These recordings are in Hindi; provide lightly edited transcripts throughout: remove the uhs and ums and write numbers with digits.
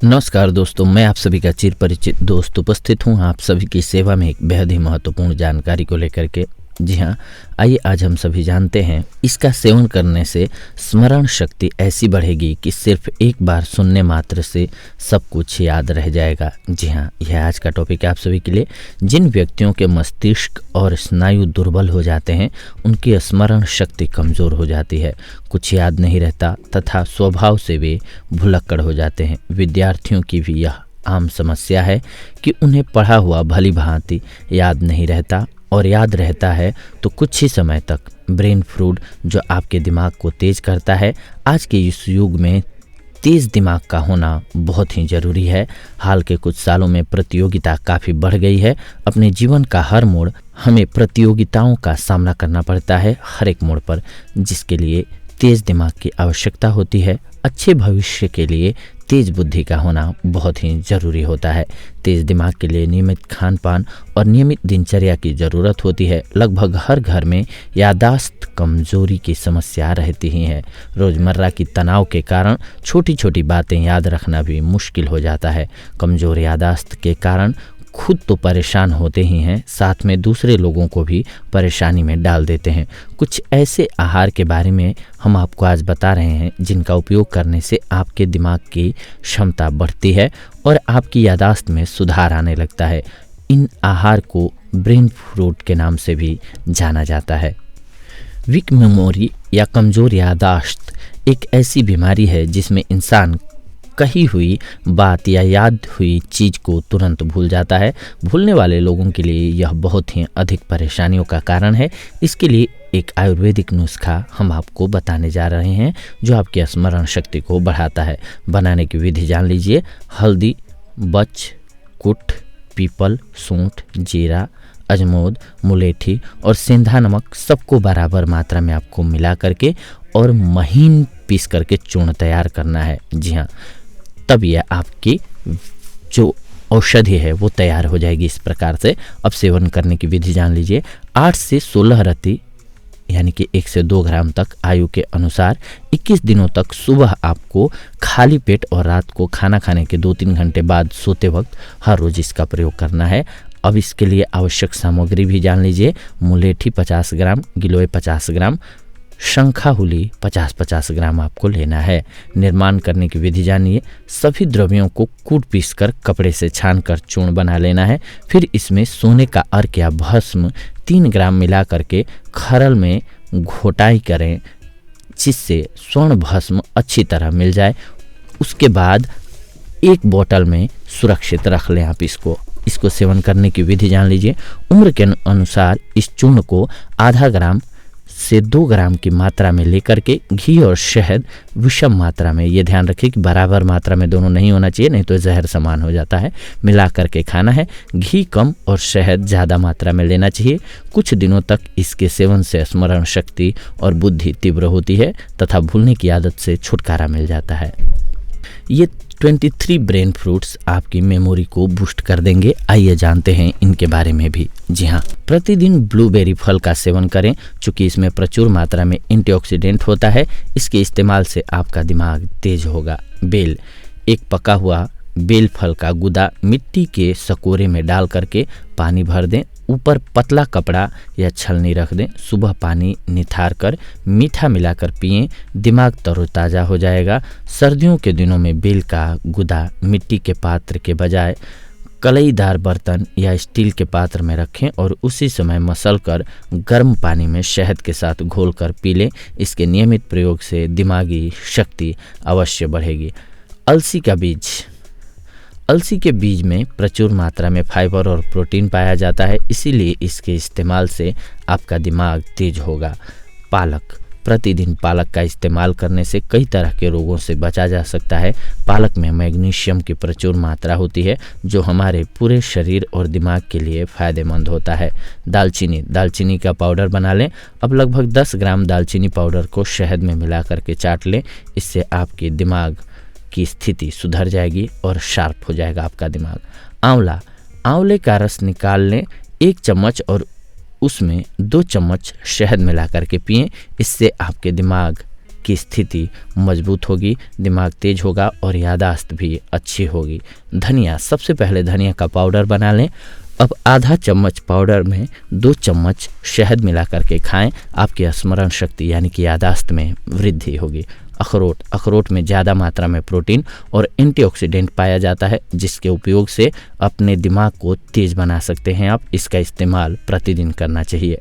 नमस्कार दोस्तों, मैं आप सभी का चिर परिचित दोस्त उपस्थित हूँ आप सभी की सेवा में एक बेहद ही महत्वपूर्ण जानकारी को लेकर के। जी हाँ, आइए आज हम सभी जानते हैं इसका सेवन करने से स्मरण शक्ति ऐसी बढ़ेगी कि सिर्फ एक बार सुनने मात्र से सब कुछ याद रह जाएगा। जी हाँ, यह आज का टॉपिक है आप सभी के लिए। जिन व्यक्तियों के मस्तिष्क और स्नायु दुर्बल हो जाते हैं उनकी स्मरण शक्ति कमज़ोर हो जाती है, कुछ याद नहीं रहता तथा स्वभाव से वे भुलक्कड़ हो जाते हैं। विद्यार्थियों की भी यह आम समस्या है कि उन्हें पढ़ा हुआ भली भांति याद नहीं रहता और याद रहता है तो कुछ ही समय तक। ब्रेन फ्रूट जो आपके दिमाग को तेज करता है, आज के इस युग में तेज दिमाग का होना बहुत ही ज़रूरी है। हाल के कुछ सालों में प्रतियोगिता काफ़ी बढ़ गई है। अपने जीवन का हर मोड़ हमें प्रतियोगिताओं का सामना करना पड़ता है, हर एक मोड़ पर, जिसके लिए तेज दिमाग की आवश्यकता होती है। अच्छे भविष्य के लिए तेज बुद्धि का होना बहुत ही ज़रूरी होता है। तेज दिमाग के लिए नियमित खान पान और नियमित दिनचर्या की ज़रूरत होती है। लगभग हर घर में याददाश्त कमज़ोरी की समस्या रहती ही है। रोज़मर्रा की तनाव के कारण छोटी छोटी बातें याद रखना भी मुश्किल हो जाता है। कमज़ोर याददाश्त के कारण खुद तो परेशान होते ही हैं, साथ में दूसरे लोगों को भी परेशानी में डाल देते हैं। कुछ ऐसे आहार के बारे में हम आपको आज बता रहे हैं जिनका उपयोग करने से आपके दिमाग की क्षमता बढ़ती है और आपकी याददाश्त में सुधार आने लगता है। इन आहार को ब्रेन फ्रूट के नाम से भी जाना जाता है। वीक मेमोरी या कमज़ोर याददाश्त एक ऐसी बीमारी है जिसमें इंसान कही हुई बात या याद हुई चीज़ को तुरंत भूल जाता है। भूलने वाले लोगों के लिए यह बहुत ही अधिक परेशानियों का कारण है। इसके लिए एक आयुर्वेदिक नुस्खा हम आपको बताने जा रहे हैं जो आपकी स्मरण शक्ति को बढ़ाता है। बनाने की विधि जान लीजिए। हल्दी, बच, कुट, पीपल, सूंठ, जीरा, अजमोद, मुलेठी और सेंधा नमक सबको बराबर मात्रा में आपको मिला करके और महीन पीस करके चूर्ण तैयार करना है। जी हाँ, तब यह आपकी जो औषधि है वो तैयार हो जाएगी। इस प्रकार से अब सेवन करने की विधि जान लीजिए। 8 से 16 रति यानी कि 1 से 2 ग्राम तक आयु के अनुसार 21 दिनों तक सुबह आपको खाली पेट और रात को खाना खाने के 2-3 घंटे बाद सोते वक्त हर रोज़ इसका प्रयोग करना है। अब इसके लिए आवश्यक सामग्री भी जान लीजिए। मुलेठी 50 ग्राम, गिलोय 50 ग्राम, शंखाहुली 50-50 ग्राम आपको लेना है। निर्माण करने की विधि जानिए। सभी द्रव्यों को कूट पीस कर कपड़े से छान कर चूर्ण बना लेना है। फिर इसमें सोने का अर्क या भस्म 3 ग्राम मिला करके खरल में घोटाई करें जिससे स्वर्ण भस्म अच्छी तरह मिल जाए। उसके बाद एक बोतल में सुरक्षित रख लें आप इसको सेवन करने की विधि जान लीजिए। उम्र के अनुसार इस चूर्ण को आधा ग्राम से 2 ग्राम की मात्रा में लेकर के घी और शहद विषम मात्रा में, ये ध्यान रखिए कि बराबर मात्रा में दोनों नहीं होना चाहिए, नहीं तो जहर समान हो जाता है, मिला करके खाना है। घी कम और शहद ज़्यादा मात्रा में लेना चाहिए। कुछ दिनों तक इसके सेवन से स्मरण शक्ति और बुद्धि तीव्र होती है तथा भूलने की आदत से छुटकारा मिल जाता है। ये 23 ब्रेन फ्रूट्स आपकी मेमोरी को बूस्ट कर देंगे। आइए जानते हैं इनके बारे में भी। जी हाँ, प्रतिदिन ब्लूबेरी फल का सेवन करें चूँकि इसमें प्रचुर मात्रा में एंटीऑक्सीडेंट होता है। इसके इस्तेमाल से आपका दिमाग तेज होगा। बेल, एक पका हुआ बेल फल का गुदा मिट्टी के सकोरे में डाल करके पानी भर दें, ऊपर पतला कपड़ा या छलनी रख दें। सुबह पानी निथार कर मीठा मिलाकर पिएं, दिमाग तरोताज़ा हो जाएगा। सर्दियों के दिनों में बेल का गुदा मिट्टी के पात्र के बजाय कलईदार बर्तन या स्टील के पात्र में रखें और उसी समय मसल कर गर्म पानी में शहद के साथ घोल कर पी लें। इसके नियमित प्रयोग से दिमागी शक्ति अवश्य बढ़ेगी। अलसी का बीज, अलसी के बीज में प्रचुर मात्रा में फाइबर और प्रोटीन पाया जाता है, इसीलिए इसके इस्तेमाल से आपका दिमाग तेज होगा। पालक, प्रतिदिन पालक का इस्तेमाल करने से कई तरह के रोगों से बचा जा सकता है। पालक में मैग्नीशियम की प्रचुर मात्रा होती है जो हमारे पूरे शरीर और दिमाग के लिए फ़ायदेमंद होता है। दालचीनी, दालचीनी का पाउडर बना लें। अब लगभग 10 ग्राम दालचीनी पाउडर को शहद में मिला करके चाट लें। इससे आपके दिमाग की स्थिति सुधर जाएगी और शार्प हो जाएगा आपका दिमाग। आंवला, आंवले का रस निकाल लें 1 चम्मच और उसमें 2 चम्मच शहद मिला करके पिएं। इससे आपके दिमाग की स्थिति मजबूत होगी, दिमाग तेज होगा और याददाश्त भी अच्छी होगी। धनिया, सबसे पहले धनिया का पाउडर बना लें। अब आधा चम्मच पाउडर में 2 चम्मच शहद मिला करके खाएं। आपकी स्मरण शक्ति यानी कि याददाश्त में वृद्धि होगी। अखरोट में ज़्यादा मात्रा में प्रोटीन और एंटीऑक्सीडेंट पाया जाता है, जिसके उपयोग से अपने दिमाग को तेज बना सकते हैं आप। इसका इस्तेमाल प्रतिदिन करना चाहिए।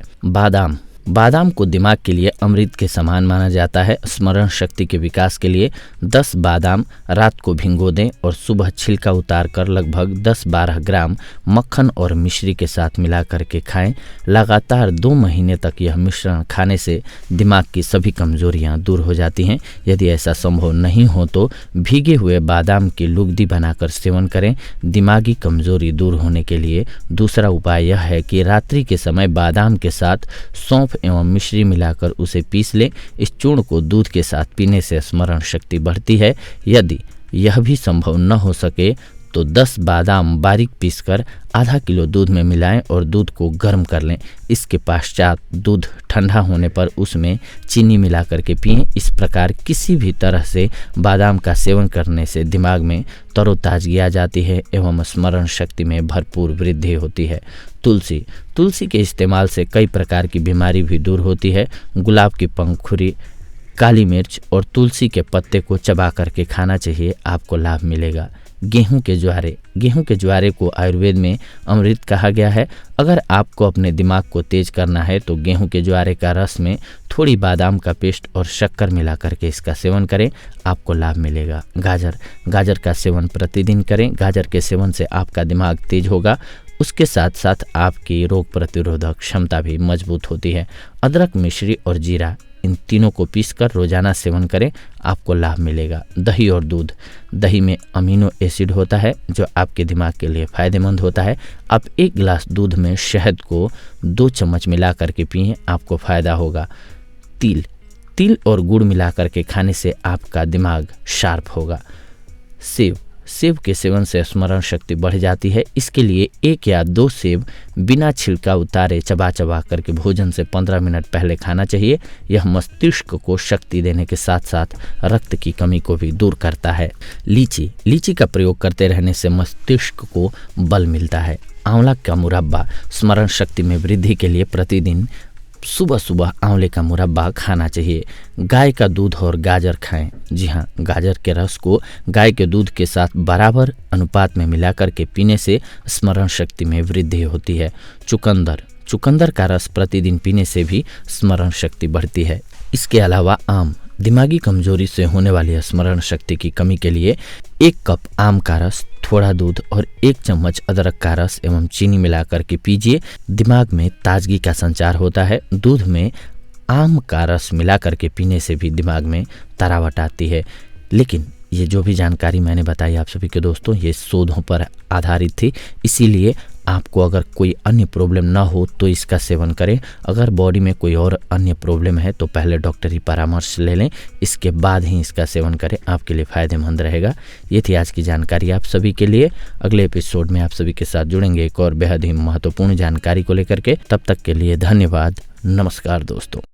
बादाम को दिमाग के लिए अमृत के समान माना जाता है। स्मरण शक्ति के विकास के लिए 10 बादाम रात को भिगो दें और सुबह छिलका उतारकर लगभग 10-12 ग्राम मक्खन और मिश्री के साथ मिला करके खाएं। लगातार 2 महीने तक यह मिश्रण खाने से दिमाग की सभी कमजोरियां दूर हो जाती हैं। यदि ऐसा संभव नहीं हो तो भीगे हुए बादाम की लुगदी बनाकर सेवन करें। दिमागी कमजोरी दूर होने के लिए दूसरा उपाय यह है कि रात्रि के समय बादाम के साथ सौंफ एवं मिश्री मिलाकर उसे पीस लें। इस चूर्ण को दूध के साथ पीने से स्मरण शक्ति बढ़ती है। यदि यह भी संभव न हो सके तो 10 बादाम बारीक पीसकर आधा किलो दूध में मिलाएं और दूध को गर्म कर लें। इसके पश्चात दूध ठंडा होने पर उसमें चीनी मिला करके पिएं। इस प्रकार किसी भी तरह से बादाम का सेवन करने से दिमाग में तरोताजगी आ जाती है एवं स्मरण शक्ति में भरपूर वृद्धि होती है। तुलसी के इस्तेमाल से कई प्रकार की बीमारी भी दूर होती है। गुलाब की पंखुड़ी, काली मिर्च और तुलसी के पत्ते को चबा करके खाना चाहिए, आपको लाभ मिलेगा। गेहूं के ज्वारे को आयुर्वेद में अमृत कहा गया है। अगर आपको अपने दिमाग को तेज करना है तो गेहूं के ज्वारे का रस में थोड़ी बादाम का पेस्ट और शक्कर मिला करके इसका सेवन करें, आपको लाभ मिलेगा। गाजर का सेवन प्रतिदिन करें। गाजर के सेवन से आपका दिमाग तेज होगा, उसके साथ साथ आपकी रोग प्रतिरोधक क्षमता भी मजबूत होती है। अदरक, मिश्री और जीरा, इन तीनों को पीसकर रोजाना सेवन करें, आपको लाभ मिलेगा। दही और दूध, दही में अमीनो एसिड होता है जो आपके दिमाग के लिए फायदेमंद होता है। आप 1 गिलास दूध में शहद को 2 चम्मच मिला करके पिएं, आपको फायदा होगा। तिल और गुड़ मिला करके खाने से आपका दिमाग शार्प होगा। सेब के सेवन से स्मरण शक्ति बढ़ जाती है। इसके लिए 1 या 2 सेब बिना छिलका उतारे चबा करके भोजन से 15 मिनट पहले खाना चाहिए। यह मस्तिष्क को शक्ति देने के साथ साथ रक्त की कमी को भी दूर करता है। लीची का प्रयोग करते रहने से मस्तिष्क को बल मिलता है। आंवला का मुरब्बा, स्मरण शक्ति में वृद्धि के लिए प्रतिदिन सुबह आंवले का मुरब्बा खाना चाहिए। गाय का दूध और गाजर खाएं। जी हाँ, गाजर के रस को गाय के दूध के साथ बराबर अनुपात में मिला करके पीने से स्मरण शक्ति में वृद्धि होती है। चुकंदर का रस प्रतिदिन पीने से भी स्मरण शक्ति बढ़ती है। इसके अलावा आम, दिमागी कमजोरी से होने वाली स्मरण शक्ति की कमी के लिए 1 कप आम का रस, थोड़ा दूध और 1 चम्मच अदरक का रस एवं चीनी मिलाकर के पीजिए। दिमाग में ताजगी का संचार होता है। दूध में आम का रस मिला करके पीने से भी दिमाग में तरावट आती है। लेकिन ये जो भी जानकारी मैंने बताई आप सभी के दोस्तों, ये शोधों पर आधारित थी, इसीलिए आपको अगर कोई अन्य प्रॉब्लम ना हो तो इसका सेवन करें। अगर बॉडी में कोई और अन्य प्रॉब्लम है तो पहले डॉक्टरी परामर्श ले लें, इसके बाद ही इसका सेवन करें, आपके लिए फ़ायदेमंद रहेगा। ये थी आज की जानकारी आप सभी के लिए। अगले एपिसोड में आप सभी के साथ जुड़ेंगे एक और बेहद ही महत्वपूर्ण जानकारी को लेकर के। तब तक के लिए धन्यवाद। नमस्कार दोस्तों।